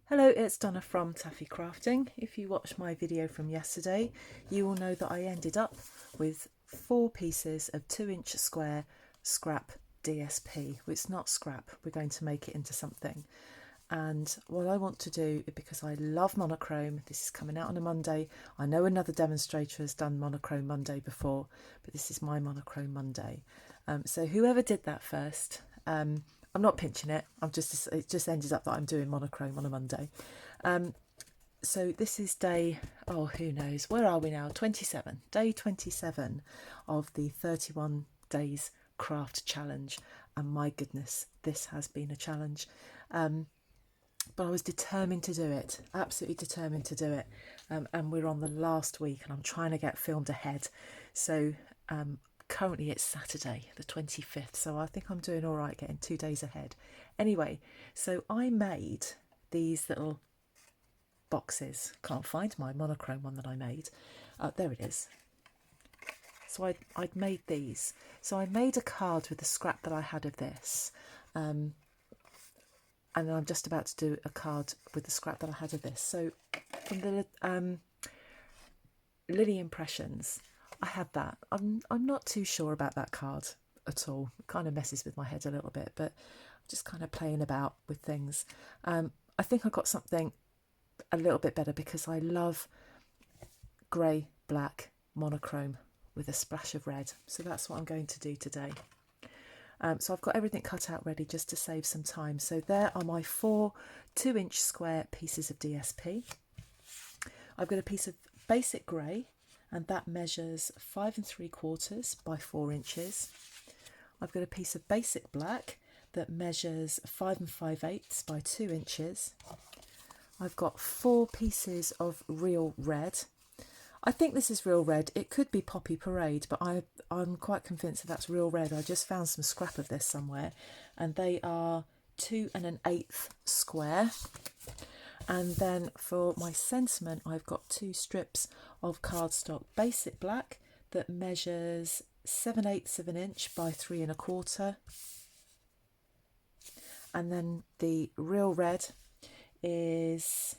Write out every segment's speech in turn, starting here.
Hello, it's Donna from Taffy Crafting. If you watched my video from yesterday, you will know that I ended up with 4 pieces of 2-inch square scrap DSP. Well, it's not scrap, we're going to make it into something. And what I want to do, because I love monochrome, this is coming out on a Monday. I know another demonstrator has done monochrome Monday before, but this is my monochrome Monday. So whoever did that first, I'm not pinching it. It just ended up that I'm doing monochrome on a Monday. So this is day, oh, who knows? Where are we now? 27. Day 27 of the 31 days craft challenge. And my goodness, this has been a challenge. But I was determined to do it, absolutely determined to do it. And we're on the last week and I'm trying to get filmed ahead. So currently it's Saturday the 25th, so I think I'm doing all right getting 2 days ahead. Anyway, so I made these little boxes. Can't find my monochrome one that I made. There it is. So I'd made these. So I made a card with the scrap that I had of this. And I'm just about to do a card with the scrap that I had of this. So from the Lily Impressions, I had that. I'm not too sure about that card at all. It kind of messes with my head a little bit, but I'm just kind of playing about with things. I think I got something a little bit better because I love grey, black, monochrome with a splash of red. So that's what I'm going to do today. So I've got everything cut out ready just to save some time. So there are my 4 2-inch square pieces of DSP. I've got a piece of basic grey, and that measures 5 3/4 by 4 inches. I've got a piece of basic black that measures 5 5/8 by 2 inches. I've got 4 pieces of real red. I think this is real red. It could be Poppy Parade, but I'm quite convinced that that's real red. I just found some scrap of this somewhere, and they are 2 1/8 square. And then for my sentiment, I've got 2 strips of cardstock basic black that measures 7/8 of an inch by 3 1/4. And then the real red is,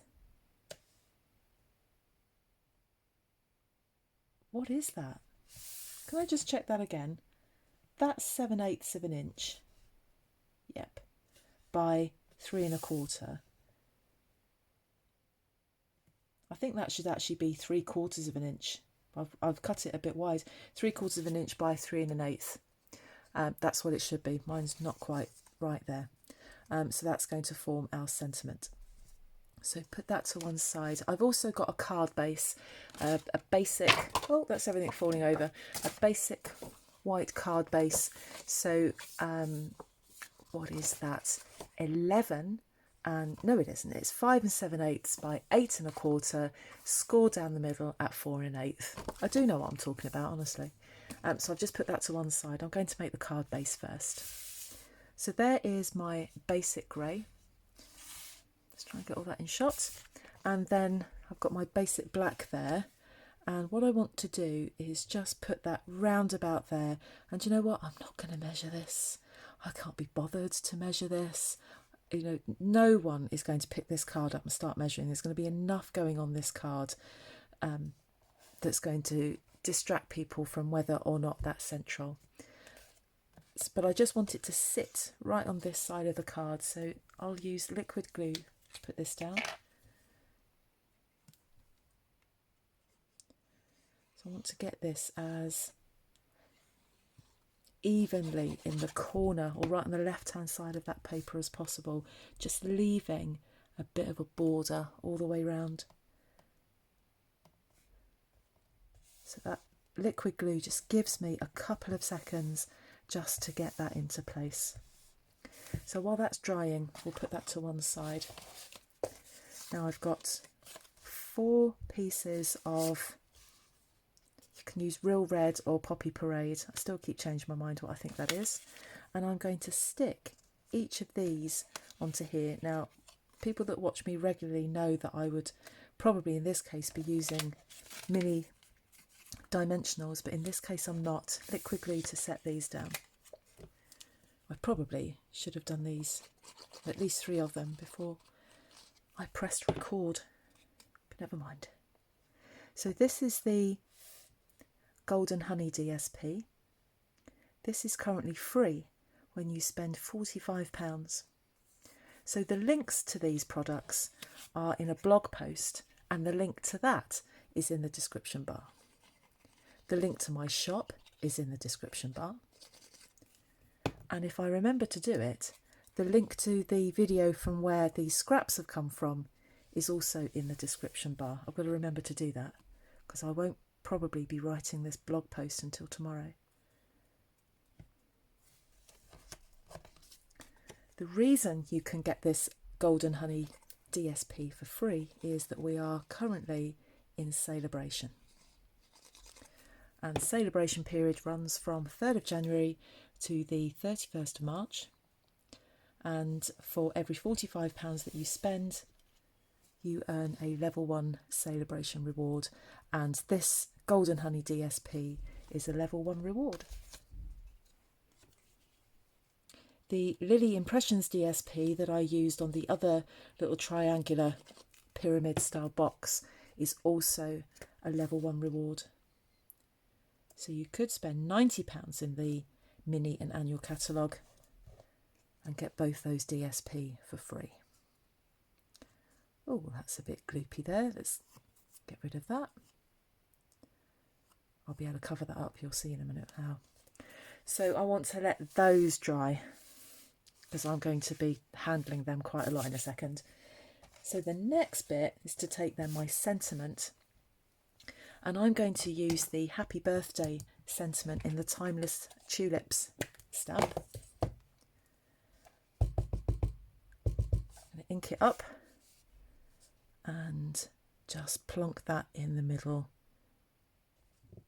what is that? Can I just check that again? That's 7/8 of an inch. Yep. By 3 1/4. I think that should actually be 3/4 of an inch. I've cut it a bit wide. 3/4 of an inch by 3 1/8. That's what it should be. Mine's not quite right there. So that's going to form our sentiment. So put that to one side. I've also got a card base, a basic, oh, that's everything falling over, a basic white card base. So what is that? 11, and no it isn't, it's 5 7/8 by 8 1/4, score down the middle at 4 1/8. I do know what I'm talking about, honestly. So I've just put that to one side. I'm going to make the card base first. So there is my basic grey. Let's try and get all that in shot. And then I've got my basic black there. And what I want to do is just put that round about there. And you know what? I'm not going to measure this. I can't be bothered to measure this. You know, no one is going to pick this card up and start measuring. There's going to be enough going on this card that's going to distract people from whether or not that's central. But I just want it to sit right on this side of the card. So I'll use liquid glue to put this down. So I want to get this as evenly in the corner or right on the left hand side of that paper as possible, just leaving a bit of a border all the way around. So that liquid glue just gives me a couple of seconds just to get that into place. So while that's drying, we'll put that to one side. Now I've got 4 pieces of, you can use real red or Poppy Parade. I still keep changing my mind what I think that is. And I'm going to stick each of these onto here. Now, people that watch me regularly know that I would probably in this case be using mini dimensionals, but in this case I'm not. Liquid glue to set these down. I probably should have done these, at least 3 of them, before I pressed record, but never mind. So this is the Golden Honey DSP. This is currently free when you spend £45. So the links to these products are in a blog post, and the link to that is in the description bar. The link to my shop is in the description bar. And if I remember to do it, the link to the video from where these scraps have come from is also in the description bar. I've got to remember to do that because I won't probably be writing this blog post until tomorrow. The reason you can get this Golden Honey DSP for free is that we are currently in Celebration. And Celebration period runs from 3rd of January to the 31st of March. And for every £45 that you spend, you earn a level 1 Celebration reward. And this Golden Honey DSP is a level 1 reward. The Lily Impressions DSP that I used on the other little triangular pyramid style box is also a level 1 reward. So you could spend £90 in the mini and annual catalogue and get both those DSP for free. Oh, that's a bit gloopy there. Let's get rid of that. I'll be able to cover that up. You'll see in a minute how. So I want to let those dry because I'm going to be handling them quite a lot in a second. So the next bit is to take then my sentiment, and I'm going to use the Happy Birthday sentiment in the Timeless Tulips stamp. I'm going to ink it up and just plonk that in the middle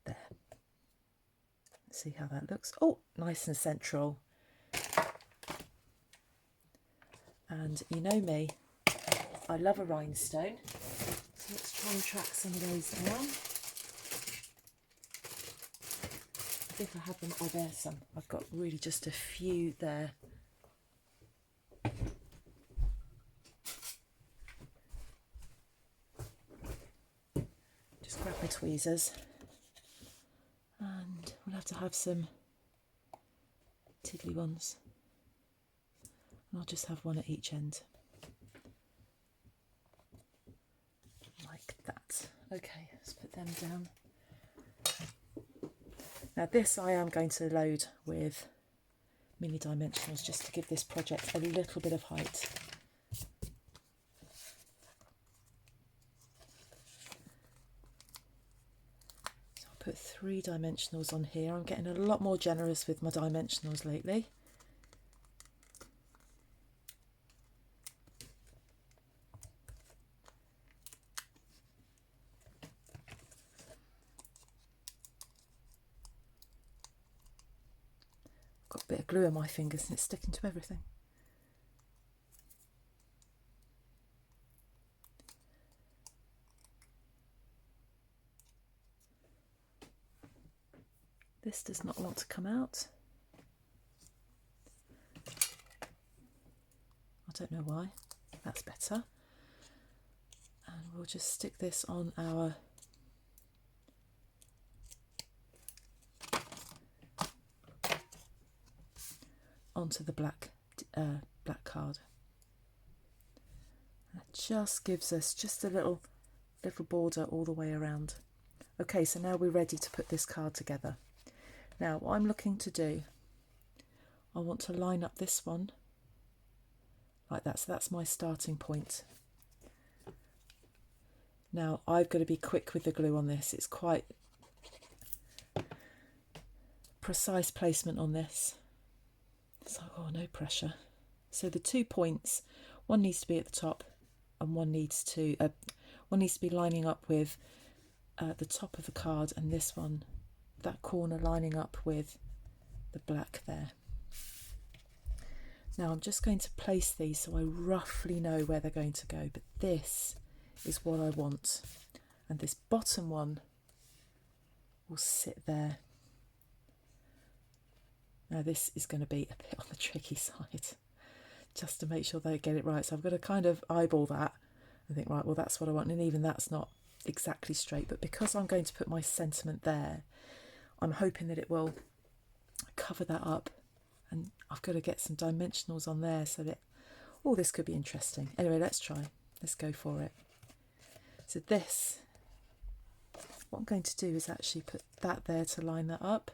there. See how that looks. Oh, nice and central. And you know me, I love a rhinestone. So let's try and track some of those down. I think I have them. Oh, there's some. I've got really just a few there. Just grab my tweezers. And we'll have to have some tiddly ones. And I'll just have one at each end. Like that. Okay, let's put them down. Now this I am going to load with mini dimensionals just to give this project a little bit of height. So I'll put 3 dimensionals on here. I'm getting a lot more generous with my dimensionals lately. Got a bit of glue on my fingers and it's sticking to everything. This does not want to come out. I don't know why. That's better. And we'll just stick this on our onto the black card. That just gives us just a little border all the way around. Okay, so now we're ready to put this card together. Now what I'm looking to do, I want to line up this one like that, so that's my starting point. Now I've got to be quick with the glue on this. It's quite precise placement on this. So, oh, no pressure. So the 2 points, one needs to be at the top and one needs to be lining up with the top of the card, and this one, that corner lining up with the black there. Now I'm just going to place these so I roughly know where they're going to go, but this is what I want. And this bottom one will sit there. Now this is going to be a bit on the tricky side, just to make sure they get it right. So I've got to kind of eyeball that I think, right, well, that's what I want. And even that's not exactly straight, but because I'm going to put my sentiment there, I'm hoping that it will cover that up. And I've got to get some dimensionals on there so that, oh, this could be interesting. Anyway, let's try. Let's go for it. So this, what I'm going to do is actually put that there to line that up.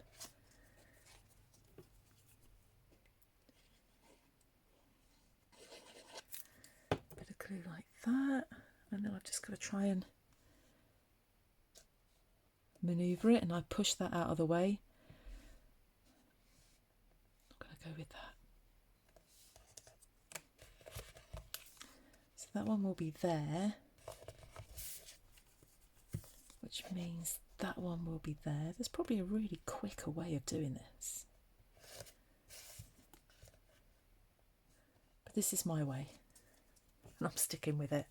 Bit of glue like that. And then I've just got to try and manoeuvre it, and I push that out of the way. I'm going to go with that. So that one will be there, which means that one will be there. There's probably a really quicker way of doing this, but this is my way and I'm sticking with it.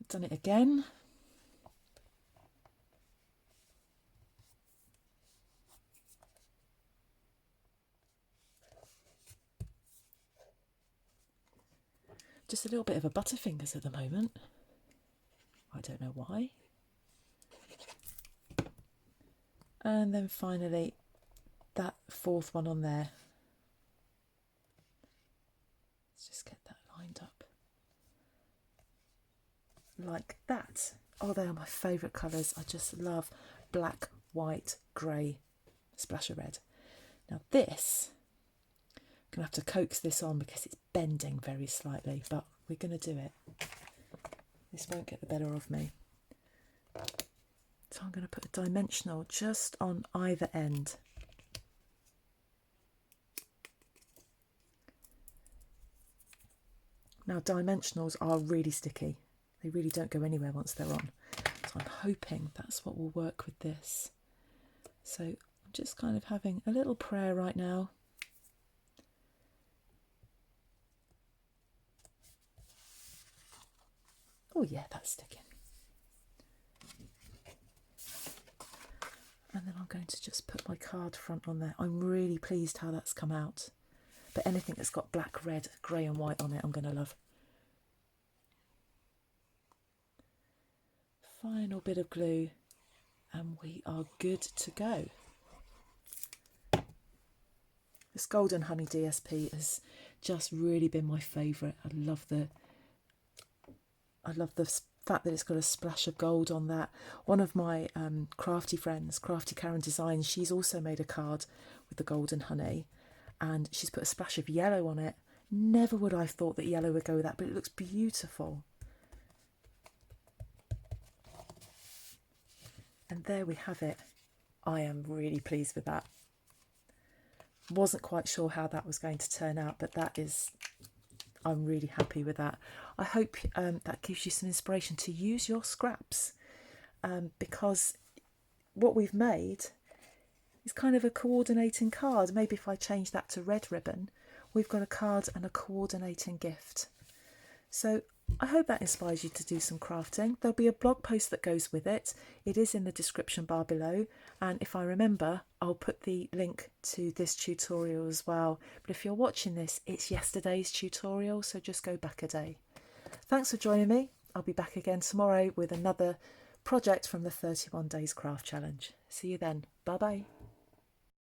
I've done it again. Just a little bit of a butterfingers at the moment. I don't know why. And then finally that fourth one on there. Let's just get that lined up like that. Oh, they are my favourite colours. I just love black, white, grey, splash of red. Now this, I'm going to have to coax this on because it's bending very slightly, but we're going to do it. This won't get the better of me. So I'm going to put a dimensional just on either end. Now dimensionals are really sticky. They really don't go anywhere once they're on. So I'm hoping that's what will work with this. So I'm just kind of having a little prayer right now. Oh yeah, that's sticking. And then I'm going to just put my card front on there. I'm really pleased how that's come out. But anything that's got black, red, grey and white on it, I'm going to love. Final bit of glue and we are good to go. This Golden Honey DSP has just really been my favourite. I love the fact that it's got a splash of gold on that. One of my crafty friends, Crafty Karen Designs, she's also made a card with the Golden Honey and she's put a splash of yellow on it. Never would I have thought that yellow would go with that, but it looks beautiful. And there we have it. I am really pleased with that. Wasn't quite sure how that was going to turn out, but I'm really happy with that. I hope that gives you some inspiration to use your scraps, because what we've made is kind of a coordinating card. Maybe if I change that to red ribbon, we've got a card and a coordinating gift. So I hope that inspires you to do some crafting. There'll be a blog post that goes with it. It is in the description bar below. And if I remember, I'll put the link to this tutorial as well. But if you're watching this, it's yesterday's tutorial, so just go back a day. Thanks for joining me. I'll be back again tomorrow with another project from the 31 Days Craft Challenge. See you then. Bye bye.